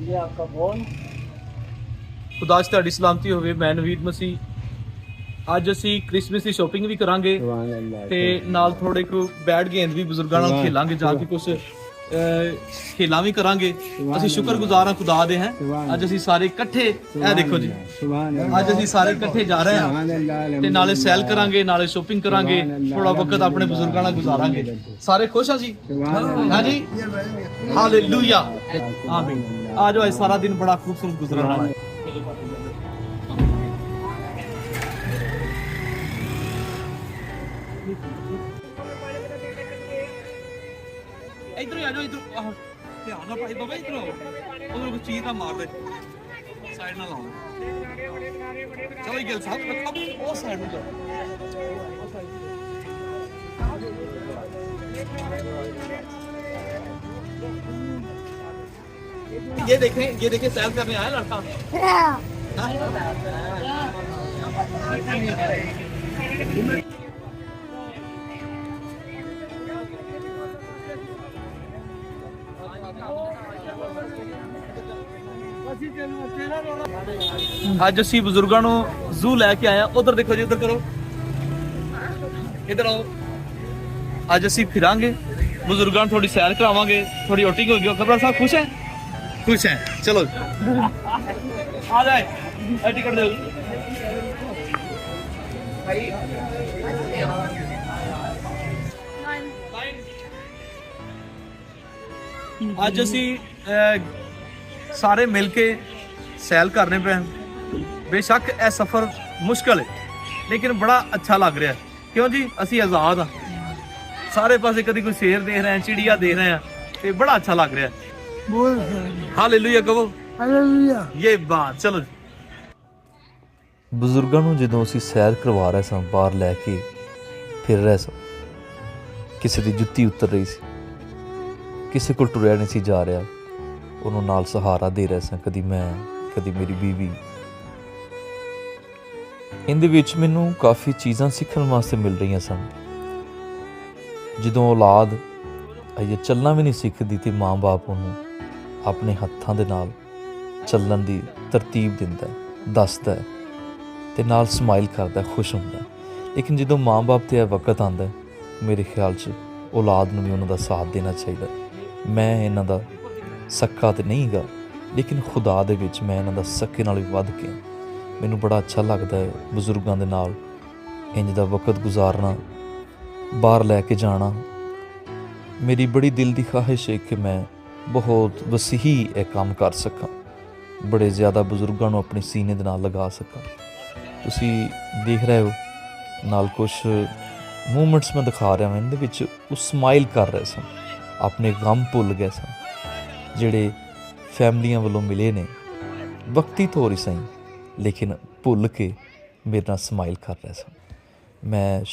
ये आपका फोन। खुदा च तुहाडी सलामती होवे। मैं नवीद मसीह। ਅੱਜ ਅਸੀਂ ਕ੍ਰਿਸਮਸ ਦੀ ਸ਼ਾਪਿੰਗ ਵੀ ਕਰਾਂਗੇ ਤੇ ਨਾਲ ਥੋੜੇ ਕੁ ਬੈਟ ਗੇਂਦ ਵੀ ਬਜ਼ੁਰਗਾਂ ਨਾਲ ਖੇਲਾਂਗੇ, ਜਾ ਕੇ ਕੁਝ ਖੇਲਾਂ ਵੀ ਕਰਾਂਗੇ। ਅਸੀਂ ਸ਼ੁਕਰਗੁਜ਼ਾਰ ਹਾਂ ਖੁਦਾ ਦੇ ਹੈ। ਅੱਜ ਅਸੀਂ ਸਾਰੇ ਇਕੱਠੇ, ਇਹ ਦੇਖੋ ਜੀ, ਅੱਜ ਅਸੀਂ ਸਾਰੇ ਇਕੱਠੇ ਜਾ ਰਹੇ ਹਾਂ ਤੇ ਨਾਲੇ ਸੈਲ ਕਰਾਂਗੇ, ਨਾਲੇ ਸ਼ਾਪਿੰਗ ਕਰਾਂਗੇ, ਥੋੜਾ ਵਕਤ ਆਪਣੇ ਬਜ਼ੁਰਗਾਂ ਨਾਲ ਗੁਜ਼ਾਰਾਂਗੇ। ਸਾਰੇ ਖੁਸ਼ ਹਾਂ ਜੀ? ਹਾਂ ਜੀ, ਹਾਲੇਲੂਇਆ, ਆਮੀਨ। ਆ ਜਾਓ, ਅੱਜ ਸਾਰਾ ਦਿਨ ਬੜਾ ਖੂਬਸੂਰਤ ਗੁਜ਼ਰਨ ਵਾਲਾ ਹੈ। इधर आ जाओ, इधर ध्यान ना भाई बाबा, इधर उधर कुछ चीज ना मार दे, साइड ना लाओ। चलो गिल साहब, अब वो साइड में जाओ। ये देखें सैर करने आया लड़का। ਅੱਜ ਅਸੀਂ ਬਜ਼ੁਰਗਾਂ ਨੂੰ ਜ਼ੂ ਲੈ ਕੇ ਆਏ ਆ। ਉਧਰ ਦੇਖੋ ਜੀ, ਉਧਰ ਕਰੋ, ਇਧਰ ਆਓ। ਅੱਜ ਅਸੀਂ ਫਿਰਾਂਗੇ, ਬਜ਼ੁਰਗਾਂ ਨੂੰ ਥੋੜੀ ਸੈਰ ਕਰਾਵਾਂਗੇ, ਥੋੜੀ ਆਊਟਿੰਗ ਹੋਗੀ। ਖਬਰਾਂ ਸਾਹਿਬ ਖੁਸ਼ ਹੈ? ਖੁਸ਼ ਹੈ। ਚਲੋ ਆ ਜਾਏ, ਟਿਕਟ ਦਿਓ। ਅੱਜ ਅਸੀਂ ਸਾਰੇ ਮਿਲ ਕੇ ਸੈਲ ਕਰਨੇ ਪਏ। ਬੇਸ਼ੱਕ ਇਹ ਸਫ਼ਰ ਮੁਸ਼ਕਲ ਹੈ, ਲੇਕਿਨ ਬੜਾ ਅੱਛਾ ਲੱਗ ਰਿਹਾ। ਕਿਉਂ ਜੀ? ਅਸੀਂ ਆਜ਼ਾਦ ਹਾਂ, ਸਾਰੇ ਪਾਸੇ ਕਦੀ ਕੋਈ ਸ਼ੇਰ ਦੇਖ ਰਹੇ ਹਾਂ, ਚਿੜੀਆ ਦੇਖ ਰਹੇ ਹਾਂ, ਤੇ ਬੜਾ ਅੱਛਾ ਲੱਗ ਰਿਹਾ। ਹਾਲੇਲੂਇਆ ਕਹੋ, ਹਾਲੇਲੂਇਆ। ਇਹ ਬਾਤ ਚਲੋ। ਬਜ਼ੁਰਗਾਂ ਨੂੰ ਜਦੋਂ ਅਸੀਂ ਸੈਰ ਕਰਵਾ ਰਹੇ ਸਾਂ, ਬਾਹਰ ਲੈ ਕੇ ਫਿਰ ਰਹੇ ਸਾਂ, ਕਿਸੇ ਦੀ ਜੁੱਤੀ ਉਤਰ ਰਹੀ ਸੀ, ਕਿਸੇ ਕੋਲ ਟੁਰਿਆ ਨਹੀਂ ਸੀ ਜਾ ਰਿਹਾ, ਉਹਨੂੰ ਨਾਲ ਸਹਾਰਾ ਦੇ ਰਹੇ ਸਾਂ, ਕਦੀ ਮੈਂ, ਕਦੀ ਮੇਰੀ ਬੀਵੀ। ਇਹਦੇ ਵਿੱਚ ਮੈਨੂੰ ਕਾਫੀ ਚੀਜ਼ਾਂ ਸਿੱਖਣ ਵਾਸਤੇ ਮਿਲ ਰਹੀਆਂ ਸਨ। ਜਦੋਂ ਔਲਾਦ ਅਜੇ ਚੱਲਣਾ ਵੀ ਨਹੀਂ ਸਿੱਖਦੀ ਤੇ ਮਾਂ-ਬਾਪ ਉਹਨੂੰ ਆਪਣੇ ਹੱਥਾਂ ਦੇ ਨਾਲ ਚੱਲਣ ਦੀ ਤਰਤੀਬ ਦਿੰਦਾ, ਦੱਸਦਾ ਤੇ ਨਾਲ ਸਮਾਈਲ ਕਰਦਾ, ਖੁਸ਼ ਹੁੰਦਾ। ਲੇਕਿਨ ਜਦੋਂ ਮਾਂ-ਬਾਪ 'ਤੇ ਇਹ ਵਕਤ ਆਉਂਦਾ, ਮੇਰੇ ਖਿਆਲ 'ਚ ਔਲਾਦ ਨੂੰ ਵੀ ਉਹਨਾਂ ਦਾ ਸਾਥ ਦੇਣਾ ਚਾਹੀਦਾ। ਮੈਂ ਇਹਨਾਂ ਦਾ ਸੱਕਾ ਤਾਂ ਨਹੀਂ ਗਾ, ਲੇਕਿਨ ਖੁਦਾ ਦੇ ਵਿੱਚ ਮੈਂ ਇਹਨਾਂ ਦਾ ਸੱਕੇ ਨਾਲ ਵੀ ਵੱਧ ਕੇ। ਮੈਨੂੰ ਬੜਾ ਅੱਛਾ ਲੱਗਦਾ ਹੈ ਬਜ਼ੁਰਗਾਂ ਦੇ ਨਾਲ ਇੰਝ ਦਾ ਵਕਤ ਗੁਜ਼ਾਰਨਾ, ਬਾਹਰ ਲੈ ਕੇ ਜਾਣਾ। ਮੇਰੀ ਬੜੀ ਦਿਲ ਦੀ ਖਾਹਿਸ਼ ਹੈ ਕਿ ਮੈਂ ਬਹੁਤ ਵਸੀਹ ਇਹ ਕੰਮ ਕਰ ਸਕਾਂ, ਬੜੇ ਜ਼ਿਆਦਾ ਬਜ਼ੁਰਗਾਂ ਨੂੰ ਆਪਣੇ ਸੀਨੇ ਦੇ ਨਾਲ ਲਗਾ ਸਕਾਂ। ਤੁਸੀਂ ਦੇਖ ਰਹੇ ਹੋ ਨਾਲ ਕੁਛ ਮੂਵਮੈਂਟਸ ਮੈਂ ਦਿਖਾ ਰਿਹਾ ਹਾਂ, ਇਹਦੇ ਵਿੱਚ ਉਹ ਸਮਾਈਲ ਕਰ ਰਹੇ ਸਨ, ਆਪਣੇ ਗਮ ਭੁੱਲ ਗਏ ਸਨ ਜਿਹੜੇ ਫੈਮਲੀਆਂ ਵੱਲੋਂ ਮਿਲੇ ਨੇ, ਵਕਤੀ ਤੌਰ ਹੀ ਸਹੀ, ਲੇਕਿਨ ਭੁੱਲ ਕੇ ਮੇਰੇ ਨਾਲ ਸਮਾਈਲ ਕਰ ਰਹੇ ਸਨ। ਮੈਂ